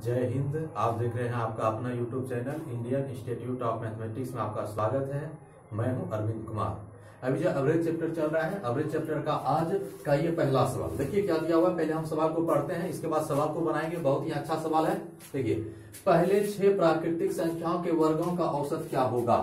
जय हिंद। आप देख रहे हैं आपका अपना YouTube channel Indian institute of mathematics में आपका स्वागत है। मैं हूं अरविंद कुमार। अभी जो एवरेज चैप्टर चल रहा है, एवरेज चैप्टर का आज का ये पहला सवाल देखिए क्या दिया हुआ है। पहले हम सवाल को पढ़ते हैं, इसके बाद सवाल को बनाएंगे। बहुत ही अच्छा सवाल है। देखिए, पहले 6 प्राकृतिक संख्याओं के वर्गों का औसत क्या होगा।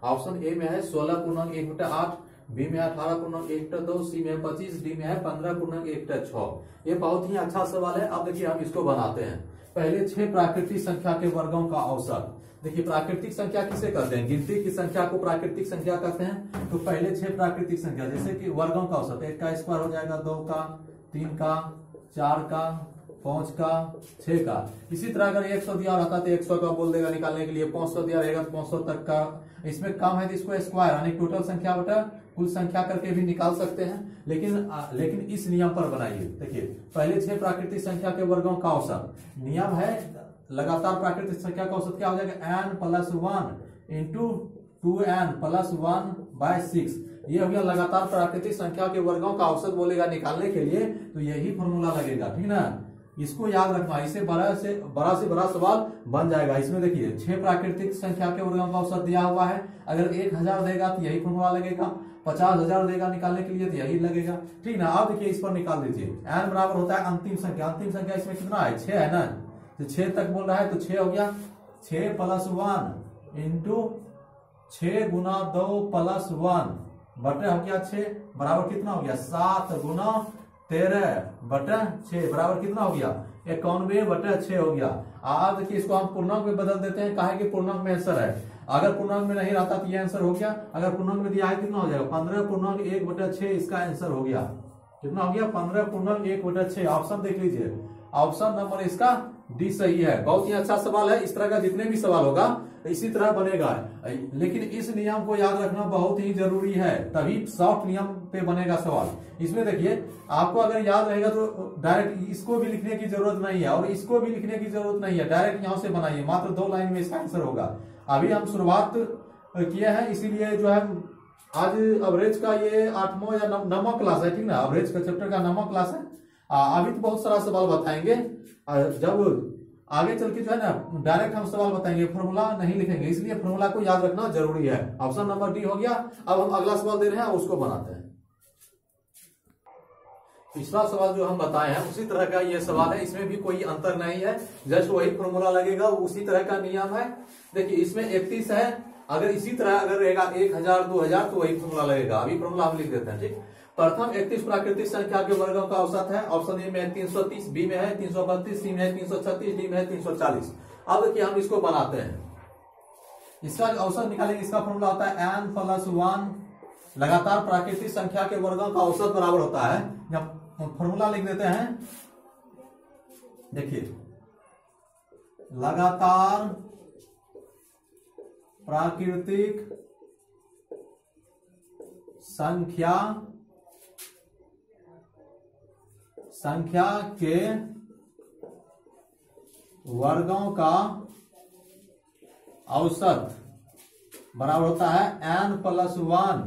ऑप्शन ए में है 16/1/8, बी में 18/1/2, सी में 25, डी में है 15/1/6। ये बहुत ही अच्छा सवाल है। अब देखिए हम इसको बनाते हैं। पहले 6 प्राकृतिक संख्या के वर्गों का औसत। देखिए, प्राकृतिक संख्या किसे कहते हैं? गिनती की संख्या को प्राकृतिक संख्या कहते हैं। तो पहले 6 प्राकृतिक संख्या जैसे कि वर्गों का औसत 1 का स्क्वायर हो जाएगा, 2 का, 3 का, 4 का, 5 का, 6 का। इसी तरह अगर 100 दिया रहता तो 100 का बोल देगा निकालने के लिए। 500 दिया रहेगा तो 500 तक का। इसमें कम है तो इसको स्क्वायर यानी टोटल संख्या बटा कुल संख्या करके भी निकाल सकते हैं। लेकिन इस नियम पर बनाइए। देखिए, पहले 6 प्राकृतिक संख्या के वर्गों का औसत नियम है। लगातार प्राकृतिक संख्या का औसत क्या हो जाएगा? n + 1 into 2n + 1/6। ये हो गया लगातार प्राकृतिक संख्या के वर्गों का औसत बोलेगा निकालने के लिए। तो यही फॉर्मूला लगेगा, ठीक ना। इसको याद रखना। इसे बड़ा से बड़ा सवाल बन जाएगा। इसमें देखिए 6 प्राकृतिक संख्या के वर्गों का औसत दिया हुआ है। अगर 1000 देगा तो यही फॉर्मूला लगेगा। 50,000 देगा निकालने के लिए तो यही लगेगा, ठीक ना। अब देखिए इस पर निकाल दीजिए। n बराबर होता है अंतिम संख्या। अंतिम संख्या इसमें कितना है? 6 है ना। तो 6 तक बोल रहा है तो 6 हो गया। 6 + 1 इंटू 6 गुना 2 + 1 बटे हो गया 6 बराबर कितना हो गया? 7 गुना 13/6 बराबर कितना हो गया? 91/6 हो गया। आज देखिए इसको हम पूर्णांक में बदल देते हैं। काहे कि पूर्णांक में आंसर है। अगर पूर्णांक में नहीं रहता तो ये आंसर हो गया। अगर पूर्णांक में दिया है कितना हो जाएगा? 15/1/6 इसका आंसर हो गया। कितना हो गया? 15/1/6। ऑप्शन देख लीजिए। ऑप्शन नंबर इसका डी सही है। बहुत ही अच्छा सवाल है। इस तरह का जितने भी सवाल होगा इसी तरह बनेगा। लेकिन इस नियम को याद रखना बहुत ही जरूरी है, तभी सॉफ्ट नियम पे बनेगा सवाल। इसमें देखिए आपको अगर याद रहेगा तो डायरेक्ट इसको भी लिखने की जरूरत नहीं है और इसको भी लिखने की जरूरत नहीं है। डायरेक्ट यहां से बनाइए। मात्र 2 लाइन में इसका आंसर होगा। अभी हम शुरुआत किए हैं, इसीलिए जो है आज एवरेज का ये 8वां या 9वां क्लास है, ठीक ना। एवरेज का चैप्टर का 9वां क्लास है। अभी तो बहुत सारा सवाल बताएंगे। जब आगे चल के जो है ना डायरेक्ट हम सवाल बताएंगे, फॉर्मूला नहीं लिखेंगे। इसलिए फॉर्मूला को याद रखना जरूरी है। ऑप्शन नंबर डी हो गया। अब हम अगला सवाल दे रहे हैं, उसको बनाते हैं। पिछला सवाल जो हम बताए हैं उसी तरह का ये सवाल है। इसमें भी कोई अंतर नहीं है, जस्ट वही फॉर्मूला लगेगा, उसी तरह का नियम है। देखिए इसमें 31 है। अगर इसी तरह अगर रहेगा 1000 2000 तो वही फॉर्मूला लगेगा। अभी फॉर्मूला हम लिख देते हैं, ठीक। प्रथम 31 प्राकृतिक संख्या के वर्गों का औसत है। ऑप्शन ए में है 330, बी में है 332, सी में है 336, डी में है 340। अब देखिए हम इसको बनाते हैं। इसका औसत निकालेंगे। इसका फॉर्मूला होता है n + 1 लगातार प्राकृतिक संख्या के वर्गों का औसत बराबर होता है। फॉर्मूला लिख देते हैं। देखिए, लगातार प्राकृतिक संख्या के वर्गों का औसत बराबर होता है n + 1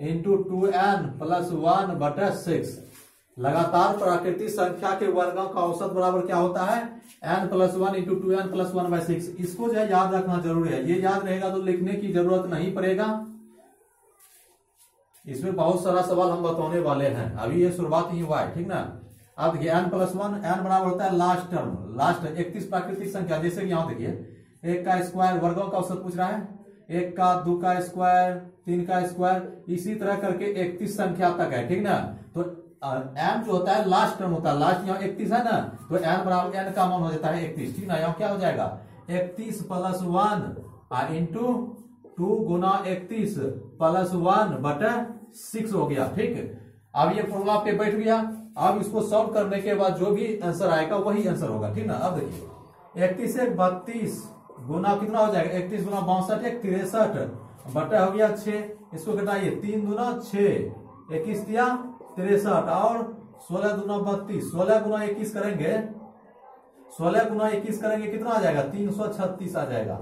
इंटू 2n + 1/6। लगातार प्राकृतिक संख्या के वर्गों का औसत बराबर क्या होता है? n + 1 into 2n + 1/6। इसको जो है याद रखना जरूरी है। ये याद रहेगा तो लिखने की जरूरत नहीं पड़ेगा। इसमें बहुत सारा सवाल हम बताने वाले हैं। अभी ये शुरुआत ही हुआ है, ठीक ना। अब देखिए n + 1 n बराबर होता है लास्ट टर्म, लास्ट 31 प्राकृतिक संख्या। जैसे कि यहां देखिए 1 का स्क्वायर वर्गों का औसत पूछ रहा है। 1 का 2 का स्क्वायर 3 का स्क्वायर इसी तरह करके 31 संख्या तक है, ठीक ना। तो n जो होता है लास्ट टर्म होता है। लास्ट यहाँ 31 है ना, तो n बराबर n का मान हो जाता है 31, ठीक ना। यहाँ क्या हो जाएगा? 31 + 1 इंटू 2 गुना 31 + 1/6 हो गया, ठीक। अब ये फॉर्मूला पे बैठ गया। अब इसको सॉल्व करने के बाद जो भी आंसर आएगा वही आंसर होगा, ठीक ना। अब देखिए 31 से 32 गुना कितना हो जाएगा? 31 गुना 62 63 बटा हो गया 6। इसको घटाइए 3 दूना 6, 21 दिया 63 और 16 दूना 32। 16 गुना 21 करेंगे, 16 गुना 21 करेंगे कितना आ जाएगा? 336 आ जाएगा।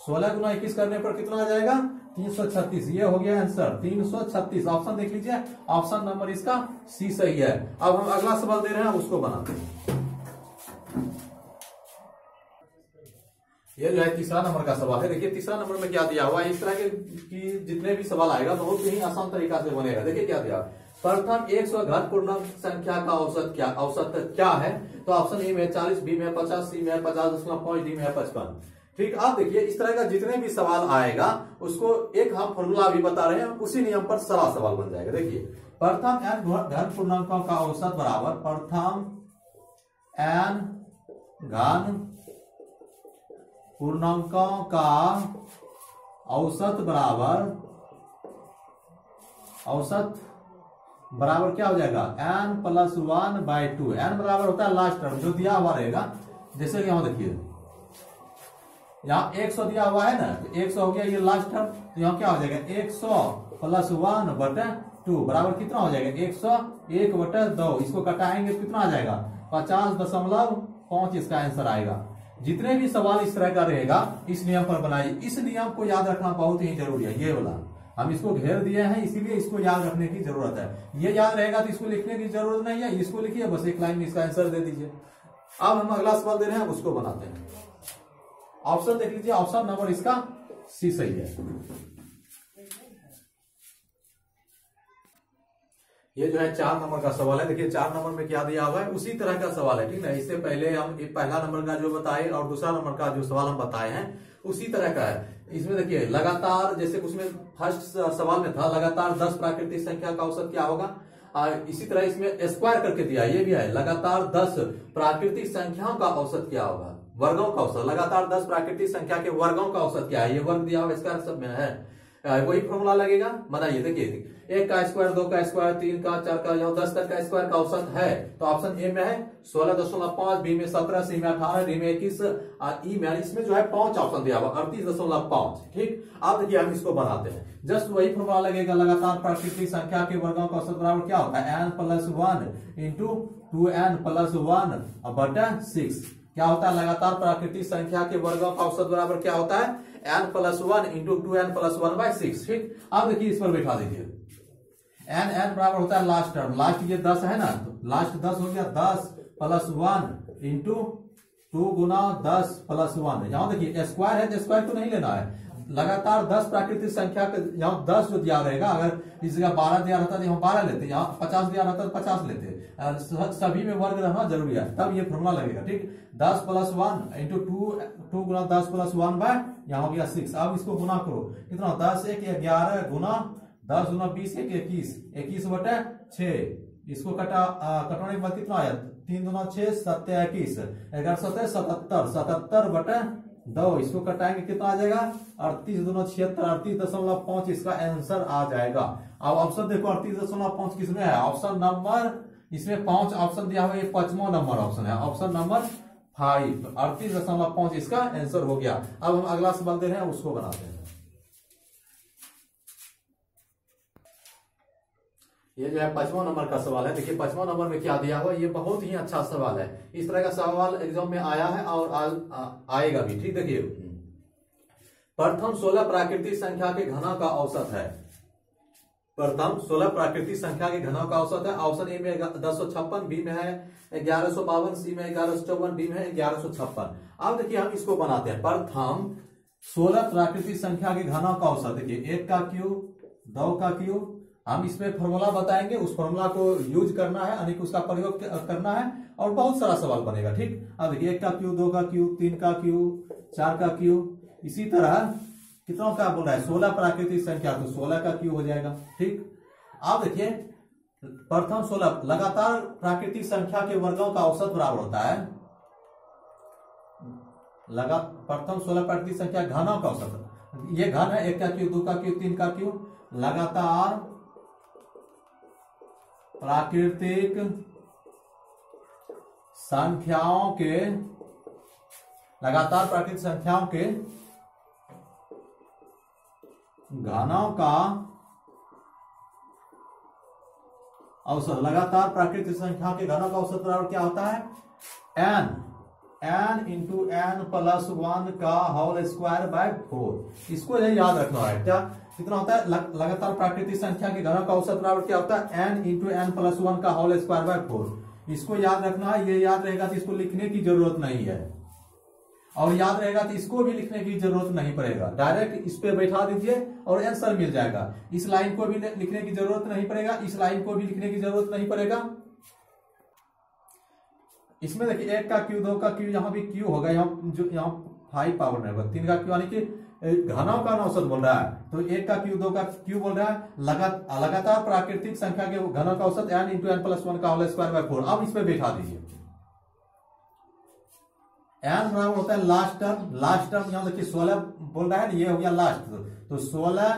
16 गुना 21 करने पर कितना आ जाएगा? 336। ये हो गया आंसर 336। ऑप्शन देख लीजिए। ऑप्शन नंबर इसका सी सही है। अब हम अगला सवाल दे रहे हैं, उसको बनाते हैं। ये जो है तीसरा नंबर का सवाल है। देखिए तीसरा नंबर में क्या दिया हुआ है, इस तरह के कि जितने भी सवाल आएगा बहुत ही आसान तरीका से बनेगा। देखिए क्या दिया, प्रथम 100 घन पूर्णांक संख्या का औसत क्या है। तो ऑप्शन ए में 40, बी में 50, सी में 50.5, डी में 55। ठीक, आप देखिए इस तरह का जितने भी सवाल आएगा उसको एक हम फॉर्मूला भी बता रहे हैं, उसी नियम पर सारा सवाल बन जाएगा। देखिए प्रथम n घन पूर्णांकों का औसत बराबर प्रथम n घन पूर्णांकों का औसत बराबर क्या हो जाएगा, n+1/2। n बराबर होता है लास्ट टर्म जो दिया हुआ रहेगा। जैसे कि यहां देखिए यहाँ 100 दिया हुआ है ना, तो 100 हो गया ये लास्ट टर्म। तो यहाँ क्या हो जाएगा 100 + 1/2 बराबर कितना हो जाएगा 101/2। इसको घटाएंगे तो कितना आ जाएगा 50.5 इसका आंसर आएगा। जितने भी सवाल इस तरह का रहेगा इस नियम पर बनाइए। इस नियम को याद रखना बहुत ही जरूरी है। ये वाला हम इसको घेर दिए हैं, इसीलिए इसको याद रखने की जरूरत है। ये याद रहेगा तो इसको लिखने की जरूरत नहीं है, इसको लिखिए बस एक लाइन में इसका आंसर दे दीजिए। अब हम अगला सवाल दे रहे हैं, उसको बनाते हैं। ऑप्शन देख लीजिए, ऑप्शन नंबर इसका सी सही है। ये जो है 4 नंबर का सवाल है। देखिए 4 नंबर में क्या दिया हुआ है, उसी तरह का सवाल है। ठीक है, इससे पहले हम पहला नंबर का जो बताए और दूसरा नंबर का जो सवाल हम बताए हैं उसी तरह का है। इसमें देखिए लगातार, जैसे उसमें फर्स्ट सवाल में था लगातार 10 प्राकृतिक संख्या का औसत क्या होगा, इसी तरह इसमें स्क्वायर करके दिया, ये भी है लगातार 10 प्राकृतिक संख्याओं का औसत क्या होगा, वर्गों का औसत। लगातार 10 प्राकृतिक संख्या के वर्गों का औसत क्या है, ये वर्ग दिया हुआ इसका सब में है। वही फॉर्मूला लगेगा, बनाइए। देखिए 1 का स्क्वायर, 2 का स्क्वायर, 3 का, 4 का, 10 तक का स्क्वायर का औसत है। तो ऑप्शन ए में है 16.5, बी में 17, सी में 18, डी में 21, ई में इसमें जो है 5 ऑप्शन दिया हुआ 38.5। ठीक, अब देखिए हम इसको बनाते हैं। जस्ट वही फॉर्मूला लगेगा, लगातार प्राकृतिक संख्या के वर्गों का औसत बराबर क्या होता है n+1 × 2n+1/6। क्या होता है, लगातार प्राकृतिक संख्या के वर्गों का औसत बराबर क्या होता है n+1 × 2n+1/6। ठीक, अब देखिए इस पर बैठा दीजिए। n बराबर होता है लास्ट टर्म, लास्ट ये 10 है ना, तो लास्ट 10 हो गया 10 + 1 × 2 × 10 + 1। यहाँ देखिए स्क्वायर है तो स्क्वायर को नहीं लेना है। लगातार 10 प्राकृतिक संख्या के यहाँ 10 जो दिया रहेगा, अगर इस जगह 12 दिया रहता तो यहाँ 12 लेते, यहाँ 50 दिया रहता तो 50 लेते। सभी में वर्ग रहना जरूरी है, तब ये फॉर्मूला लगेगा। ठीक, 10 + 1 × 2 × 10 + 1 यहाँ हो गया 6। अब इसको गुना करो, कितना 10 1 11 गुना 10 गुना 20 1 21, 21/6। इसको कटाने के बाद कितना आया 3 दूना 6 7 21, 11 7 77, 77/2। इसको कटाएंगे कितना आ जाएगा 38 दूना 76, 38.5 इसका आंसर आ जाएगा। अब ऑप्शन देखो 38.5 किसमें है, ऑप्शन नंबर इसमें 5 ऑप्शन दिया हुआ है, ये 5वां नंबर ऑप्शन है, ऑप्शन नंबर 5, 38.5 इसका आंसर हो गया। अब हम अगला सवाल दे रहे हैं, उसको बनाते हैं। ये जो है 5वां नंबर का सवाल है। देखिए 5वां नंबर में क्या दिया हुआ, ये बहुत ही अच्छा सवाल है। इस तरह का सवाल एग्जाम में आया है और आएगा भी। ठीक, देखिए प्रथम 16 प्राकृतिक संख्या के घनों का औसत है। प्रथम 16 प्राकृतिक संख्या के घनों का औसत है। ऑप्शन ए में 1056, बी में है 1152, सी में 1154, डी में है 1156। अब देखिए हम इसको बनाते हैं। प्रथम 16 प्राकृतिक संख्या के घनों का औसत, देखिए 1 का क्यूब, 2 का क्यूब, हम इसमें फॉर्मूला बताएंगे, उस फॉर्मूला को यूज करना है, यानी उसका प्रयोग करना है और बहुत सारा सवाल बनेगा। ठीक, अब देखिए 1 का क्यूब, 2 का क्यूब, 3 का क्यूब, 4 का क्यूब, इसी तरह कितनों का बोल रहा है 16 प्राकृतिक संख्या, तो 16 का क्यूब हो जाएगा। ठीक, अब देखिए प्रथम 16 लगातार प्राकृतिक संख्या के वर्गों का औसत बराबर होता है प्रथम 16 प्राकृतिक संख्या घनों का औसत। ये घन है 1 का क्यूब, 2 का क्यूब, 3 का क्यूब। लगातार प्राकृतिक संख्याओं के घनों का औसत, लगातार प्राकृतिक संख्या के घनों का औसत बराबर क्या होता है n × n+1 का होल स्क्वायर बाय 4। इसको याद रखना है। क्या कितना होता है लगातार प्राकृतिक संख्या के घनों का औसत बराबर क्या होता है n × n+1 का होल स्क्वायर बाय 4। इसको याद रखना है, ये याद रहेगा तो इसको लिखने की जरूरत नहीं है। और याद रहेगा तो इसको भी लिखने की जरूरत नहीं पड़ेगा, डायरेक्ट इस पे बैठा दीजिए और आंसर मिल जाएगा। इस लाइन को भी लिखने की जरूरत नहीं पड़ेगा, इस लाइन को भी लिखने की जरूरत नहीं पड़ेगा। इसमें देखिए 1 का क्यू, 2 का क्यू, यहाँ भी क्यू होगा, यहाँ 5 पावर में होगा, 3 का क्यू, यानी कि घनों का औसत बोल रहा है। तो 1 का क्यू, 2 का क्यू बोल रहा है, लगातार प्राकृतिक संख्या के घनों का औसत n इंटू n प्लस 1 का होल स्क्वायर बाय 4। अब इसमें बैठा दीजिए, n बराबर होता है लास्ट टर्म, यहाँ देखिए 16 बोल रहा है ना, ये हो गया लास्ट, तो 16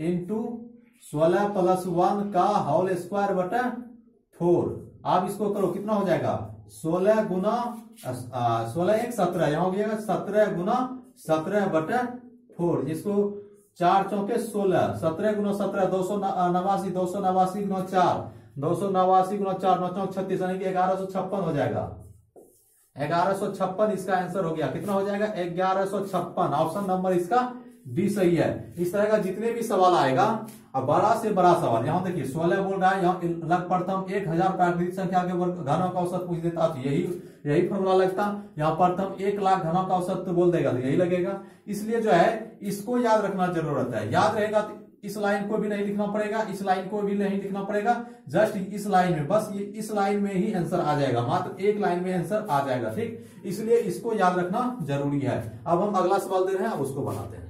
इंटू 16 प्लस 1 का होल स्क्वायर बटा 4। अब इसको करो, कितना हो जाएगा 16 गुना 16 1 17, यहाँ हो गया 17 गुना 17 बटा 4, जिसको 4 चौके 16, 17 गुना 17 289, 289 गुना 4, 289 गुना 4 9 चौक 36, यानी कि 1156 हो जाएगा। 1156 इसका आंसर हो गया, कितना हो जाएगा 1156। ऑप्शन नंबर इसका डी सही है। इस तरह का जितने भी सवाल आएगा, अब बड़ा से बड़ा सवाल, यहाँ देखिए 16 बोल रहा है, यहाँ लग प्रथम 1000 प्राकृतिक संख्या के घनों का औसत पूछ देता तो यही फॉर्मूला लगता। यहाँ प्रथम 1 लाख घनों का औसत तो बोल देगा तो यही लगेगा। इसलिए जो है इसको याद रखना जरूरत है, याद रहेगा तो इस लाइन को भी नहीं लिखना पड़ेगा, इस लाइन को भी नहीं लिखना पड़ेगा, जस्ट इस लाइन में, बस ये इस लाइन में ही आंसर आ जाएगा, मात्र एक लाइन में आंसर आ जाएगा, ठीक। इसलिए इसको याद रखना जरूरी है। अब हम अगला सवाल दे रहे हैं, अब उसको बनाते हैं।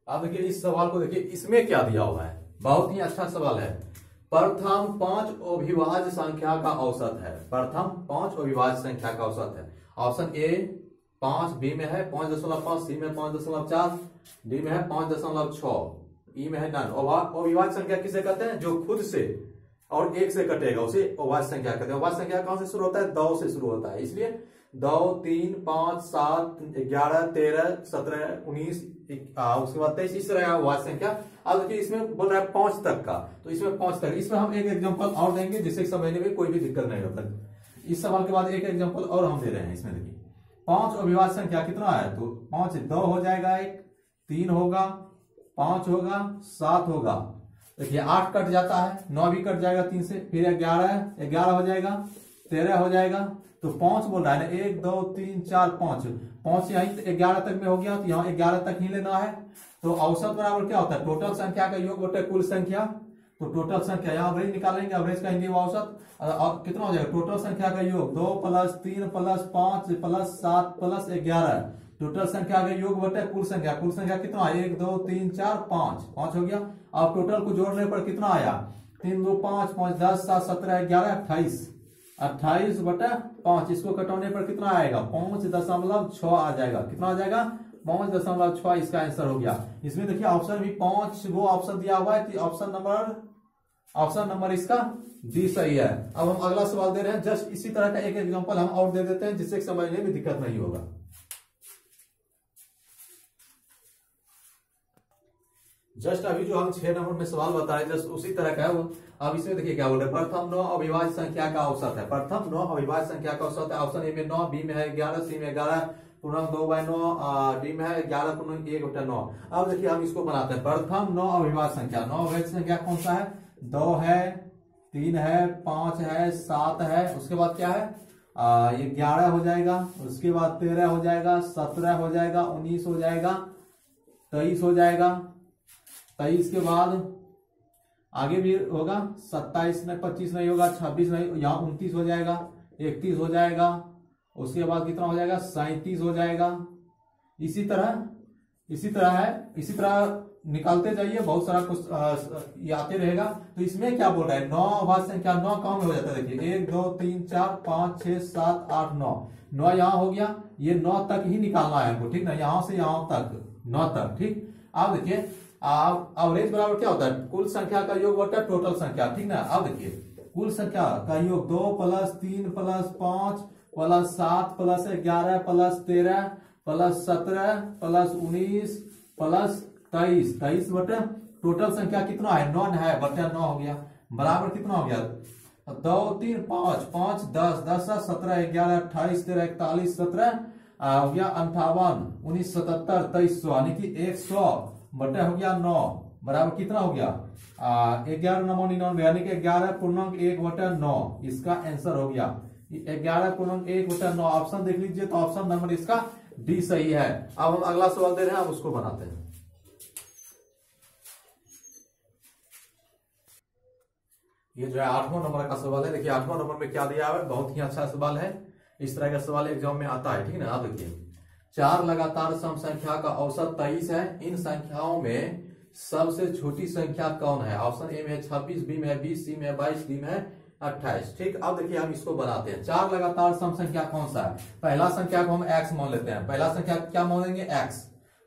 अब देखिए इस सवाल को देखिए, इसमें क्या दिया हुआ है, बहुत ही अच्छा सवाल है। प्रथम 5 अविभाज्य संख्या का औसत है, प्रथम 5 अविभाज्य संख्या का औसत है। ऑप्शन ए 5, बी में है 5.5, सी में 5.4, डी में है 5.6, ई में है नन। अविभाज्य संख्या किसे कहते हैं, जो खुद से और 1 से कटेगा उसे अविभाज्य संख्या कहते हैं। अविभाज्य संख्या कौन से शुरू होता है, 2 से शुरू होता है, इसलिए 2 3 5 7 11 13 17 19 उसके बाद 23, इस तरह अविभाज्य संख्या। अब देखिए इसमें बोल रहा है 5 तक का, तो इसमें 5 तक, इसमें हम एक एग्जांपल और देंगे जिससे समझने में कोई भी दिक्कत नहीं होता। इस सवाल के बाद एक एग्जांपल और हम दे रहे हैं। इसमें देखिए 5 अविभाज्य संख्या कितना है, तो 5 2 हो जाएगा, 1 3 होगा, 5 होगा, 7 होगा, देखिए 8 कट जाता है, 9 भी कट जाएगा 3 से, फिर 11 हो जाएगा, 13 हो जाएगा। तो 5 बोल रहा है ना, 1 2 3 4 5 यही 11 तक में हो गया, तो यहाँ 11 तक ही लेना है। तो औसत बराबर क्या होता है, टोटल संख्या का योग बटे कुल संख्या। तो टोटल संख्या यहाँ एवरेज निकालेंगे, एवरेज का हिंदी औसत, और कितना हो जाएगा, टोटल संख्या का योग 2 + 3 + 5 + 7 + 11, टोटल संख्या का योग बटे कुल संख्या। कुल संख्या कितना है, 1 2 3 4 5 हो गया। अब टोटल को जोड़ने पर कितना आया, 3 2 5 5 10 7 17 11 28 बटा 5, इसको कटौने पर कितना आएगा, 5.6 आ जाएगा। कितना आ जाएगा, 5.6, इसका आंसर हो गया। इसमें देखिए ऑप्शन भी 5 वो ऑप्शन दिया हुआ है, ऑप्शन नंबर इसका डी सही है। अब हम अगला सवाल दे रहे हैं, जस्ट इसी तरह का एक एग्जांपल हम और दे देते हैं जिससे समझने में दिक्कत नहीं होगा। जस्ट अभी जो हम 6 नंबर में सवाल बताए जस्ट उसी तरह का है वो। अब इसमें देखिए क्या बोल रहे हैं, प्रथम 9 अविभाज्य संख्या का औसत है, प्रथम 9 अविभाज्य संख्या का औसत है। ऑप्शन ए में 9, बी में है 11, सी में 11 पूर्णांक 2/9, डी में है 11 पूर्णांक 1/9। अब देखिए हम इसको बनाते हैं, प्रथम 9 अविभाज्य संख्या। 9 अविभाज्य संख्या कौन सा है, 2 है, 3 है, 5 है, 7 है, उसके बाद क्या है, ये 11 हो जाएगा, उसके बाद 13 हो जाएगा, 17 हो जाएगा, 19 हो जाएगा, 23 हो जाएगा, 23 के बाद आगे भी होगा, 27 में 25 नहीं होगा, 26 नहीं, यहाँ 29 हो जाएगा, 31 हो जाएगा, उसके बाद कितना हो जाएगा, 37 हो जाएगा। इसी तरह है, इसी तरह निकालते जाइए, बहुत सारा कुछ ये आते रहेगा। तो इसमें क्या बोल रहा है, 9 अविभाज्य संख्या 9 कौन में हो जाता है, देखिए 1 2 3 4 5 6 7 8 9 यहाँ हो गया, ये 9 तक ही निकालना है हमको, ठीक ना, यहाँ से यहाँ तक 9 तक, ठीक। अब देखिए एवरेज बराबर क्या होता है, कुल संख्या का योग बटा टोटल संख्या, ठीक ना। अब देखिए कुल संख्या का योग 2 + 3 + 5 + 7 + 11 + 13 + 17 + 19 + 23 बटे टोटल संख्या कितना है, 9 है, बटे 9 हो गया, बराबर कितना हो गया, 2 3 5 5 10 10 17 11 28 13 41 17 हो गया 58 19 77 2300, यानी कि 100 बटे हो गया 9, बराबर कितना हो गया 11 यानी कि 11.1/9। इसका आंसर हो गया 11.1/9। ऑप्शन देख लीजिए तो ऑप्शन नंबर इसका डी सही है। अब हम अगला सवाल दे रहे हैं, अब उसको बनाते हैं। ये जो है 8वां नंबर का सवाल है। देखिए 8वां नंबर में क्या दिया है, बहुत ही अच्छा सवाल है। इस तरह का सवाल एग्जाम में आता है, ठीक है ना। आप देखिए 4 लगातार सम संख्या का औसत 23 है। इन संख्याओं में सबसे छोटी संख्या कौन है? ऑप्शन ए में 26, बी में 20, सी में 22, डी में 28। ठीक, अब देखिए हम इसको बनाते हैं। 4 लगातार सम संख्या कौन सा है? पहला संख्या को हम x मान लेते हैं। पहला संख्या क्या मानेंगे? x।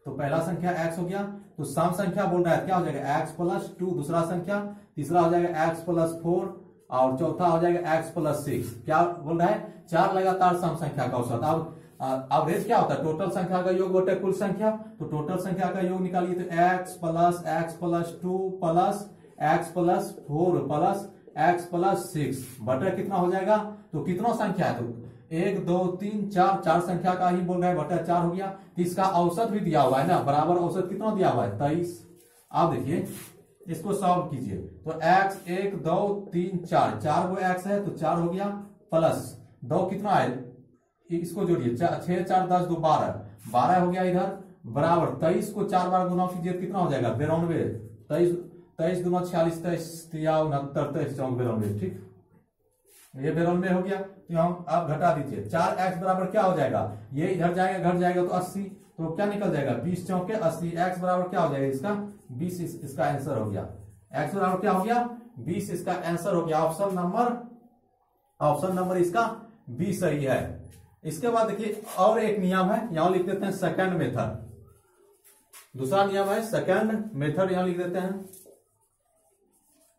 तो पहला संख्या x हो गया। तो सम संख्या बोल रहा है क्या हो जाएगा? x plus 2। दूसरा संख्या तीसरा हो जाएगा x प्लस 4 और चौथा हो जाएगा x प्लस 6। क्या बोल रहा है? 4 लगातार सम संख्या का औसत। अब एवरेज क्या होता है? टोटल संख्या का योग बटे कुल संख्या। तो टोटल संख्या का योग निकालिए तो x plus 2 plus x plus 4 plus x plus 6 बटे कितना हो जाएगा? तो कितना संख्या है? तो 1 2 3 4, 4 संख्या का ही बोल रहा है, बटा 4 हो गया। तो इसका औसत भी दिया हुआ है ना, बराबर औसत कितना दिया हुआ है? 23। आप देखिए इसको सॉल्व कीजिए तो x 1 2 3 4, 4 वो x है तो 4 हो गया, प्लस 2 कितना है? इसको जोड़िए 6 4 10 2 12, 12 हो गया इधर, बराबर 23 को 4 बार गुना कीजिए कितना हो जाएगा? 92। 23 दूना 46, 23 तिया 69, 23 चौक 92। ठीक, ये 92 हो गया। तो हम अब घटा दीजिए 4x बराबर क्या हो जाएगा? ये इधर जाएगा घट जाएगा तो 80, तो क्या निकल जाएगा? 20 चौके 80। x बराबर क्या हो जाएगा इसका? 20। इसका आंसर हो गया x बराबर क्या हो गया? 20 इसका आंसर हो गया। ऑप्शन नंबर इसका बी सही है। इसके बाद देखिए और एक नियम है, यहां लिख देते हैं सेकंड मेथड। दूसरा नियम है सेकंड मेथड, यहां लिख देते हैं।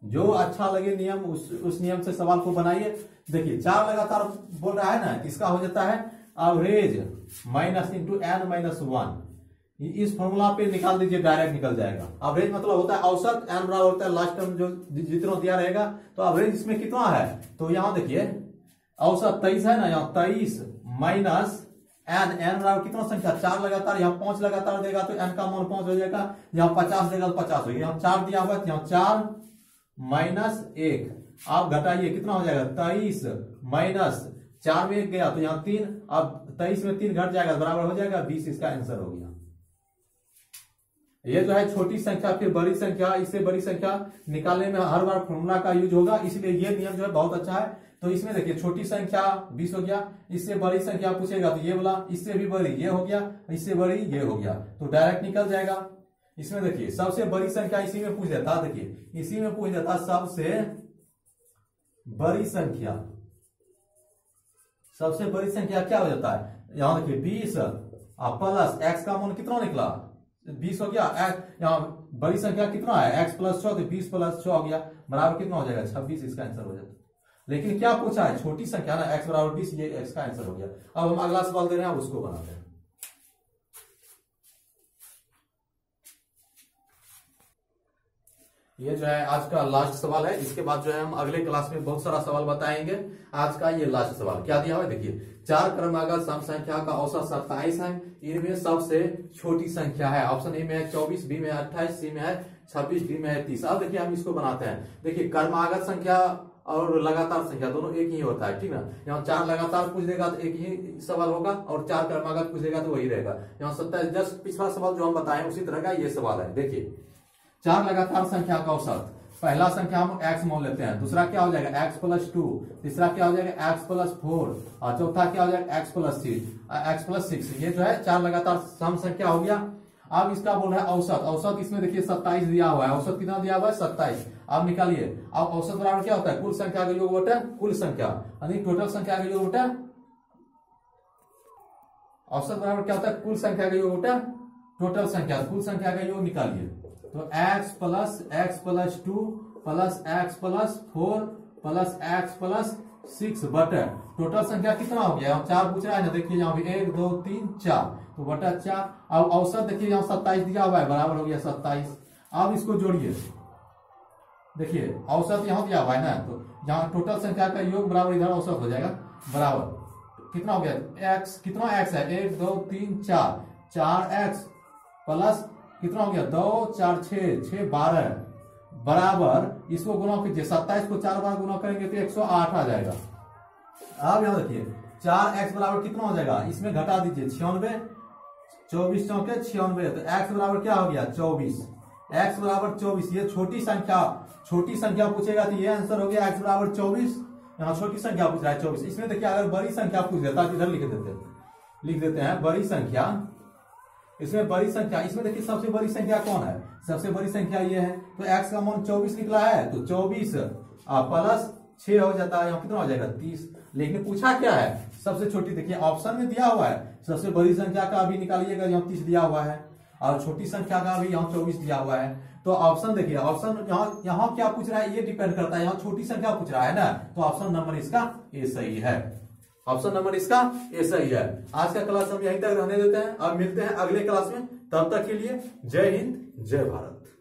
जो अच्छा लगे नियम उस नियम से सवाल को बनाइए। देखिए 4 लगातार बोल रहा है ना, इसका हो जाता है average minus into n minus 1। इस फॉर्मूला पे निकाल दीजिए, डायरेक्ट निकल जाएगा। एवरेज मतलब होता है औसत, n बराबर होता है लास्ट टर्म जो जितना दिया रहेगा। तो एवरेज इसमें कितना है? तो यहां देखिए औसत 23 है ना, यहाँ 23 माइनस n बराबर कितना संख्या? 4 लगातार। यहाँ 5 लगातार देगा तो n का मान 5 हो जाएगा। यहाँ 50 देगा तो 50 हो गया। यहाँ 4 दिया हुआ है, यहाँ 4 माइनस 1। आप घटाइए कितना हो जाएगा? 23 माइनस 4 में 1 गया तो यहाँ 3, अब 23 में 3 घट जाएगा, बराबर हो जाएगा 20। इसका आंसर हो गया। ये जो है छोटी संख्या फिर बड़ी संख्या, इससे बड़ी संख्या निकालने में हर बार फॉर्मूला का यूज होगा, इसलिए ये नियम जो है बहुत अच्छा है। तो इसमें देखिए छोटी संख्या 20 हो गया, इससे बड़ी संख्या पूछेगा तो ये वाला, इससे भी बड़ी ये हो गया, इससे बड़ी ये हो गया, तो डायरेक्ट निकल जाएगा। इसमें देखिए सबसे बड़ी संख्या इसी में पूछ देता, देखिए इसी में पूछ देता सबसे बड़ी संख्या। सबसे बड़ी संख्या क्या हो जाता है? यहां देखिए 20 प्लस x का मान कितना निकला? 20 हो गया। यहाँ बड़ी संख्या कितना है? x प्लस 6, तो 20 प्लस 6 हो गया, बराबर कितना हो जाएगा? 26। इसका आंसर हो जाता है। लेकिन क्या पूछा है? छोटी संख्या ना, x बराबर 20, ये x का आंसर हो गया। अब हम अगला सवाल दे रहे हैं, उसको बनाते हैं। ये जो है आज का लास्ट सवाल है। इसके बाद जो है हम अगले क्लास में बहुत सारा सवाल बताएंगे। आज का ये लास्ट सवाल क्या दिया हुआ है? देखिए 4 क्रमागत सम संख्या का औसत 27 है। इनमें सबसे छोटी संख्या है। ऑप्शन ए में है 24, बी में 28, सी में है 26, डी में है 30। अब देखिए हम इसको बनाते हैं। देखिए क्रमागत संख्या और लगातार संख्या दोनों एक ही होता है, ठीक ना। यहाँ 4 लगातार पूछ देगा तो एक ही सवाल होगा, और 4 क्रमागत पूछ देगा तो वही रहेगा। यहाँ 27 जस्ट पिछला सवाल जो हम बताएं उसी तरह का ये सवाल है। देखिए 4 लगातार संख्या का औसत, पहला संख्या हम x मान लेते हैं, दूसरा क्या हो जाएगा x प्लस 2, तीसरा क्या हो जाएगा x प्लस 4, और चौथा क्या हो जाएगा x प्लस 6। ये जो है 4 लगातार सम संख्या हो गया। अब इसका बोल रहा है औसत। औसत इसमें देखिए 27 दिया हुआ है। औसत कितना दिया हुआ है? 27। अब निकालिए। अब औसत बराबर क्या होता है? कुल संख्या का योग बटा कुल संख्या, यानी टोटल संख्या का योग बटा औसत बराबर क्या होता है? कुल संख्या का योग बटा टोटल संख्या। कुल संख्या का योग निकालिए तो x plus 2 plus x plus 4 plus x plus 6 बटा टोटल संख्या कितना हो गया? 4 पूछ रहा है ना, देखिए यहाँ भी 1 2 3 4, तो बटा 4। अब औसत देखिए यहाँ 27 दिया हुआ है, बराबर हो गया 27। अब इसको जोड़िए, देखिए औसत यहाँ दिया हुआ है ना, तो यहाँ टोटल संख्या का योग बराबर इधर औसत हो जाएगा, बराबर कितना हो गया? x कितना x है? 1 2 3 4, 4x प्लस कितना हो गया 2 4 6 6 12 बराबर इसको गुना कीजिए 27 को 4 बार गुना करेंगे तो 108 आ जाएगा। अब यहां देखिए 4x बराबर कितना हो जाएगा, इसमें घटा दीजिए 96, 24 चौके 96, तो x बराबर क्या हो गया 24, x बराबर 24। ये छोटी संख्या पूछेगा तो ये आंसर हो गया x बराबर 24। यहाँ छोटी संख्या पूछ रहा है 24। इसमें देखिए अगर बड़ी संख्या पूछ देता तो इधर लिख देते हैं बड़ी संख्या। इसमें बड़ी संख्या, इसमें देखिए सबसे बड़ी संख्या कौन है, सबसे बड़ी संख्या ये है, तो x का मान 24 निकला है, तो 24 प्लस 6 हो जाता है, यहाँ कितना हो जाएगा 30। लेकिन पूछा क्या है, सबसे छोटी, देखिए ऑप्शन में दिया हुआ है सबसे बड़ी संख्या का भी निकालिएगा, यहाँ 30 दिया हुआ है, और छोटी संख्या का भी यहाँ 24 दिया हुआ है। तो ऑप्शन देखिए, ऑप्शन यहाँ क्या पूछ रहा है ये डिपेंड करता है, यहाँ छोटी संख्या पूछ रहा है ना, तो ऑप्शन नंबर इसका ए सही है, ऑप्शन नंबर इसका ए सही है। आज का क्लास हम यहीं तक रहने देते हैं, अब मिलते हैं अगले क्लास में, तब तक के लिए जय हिंद जय भारत।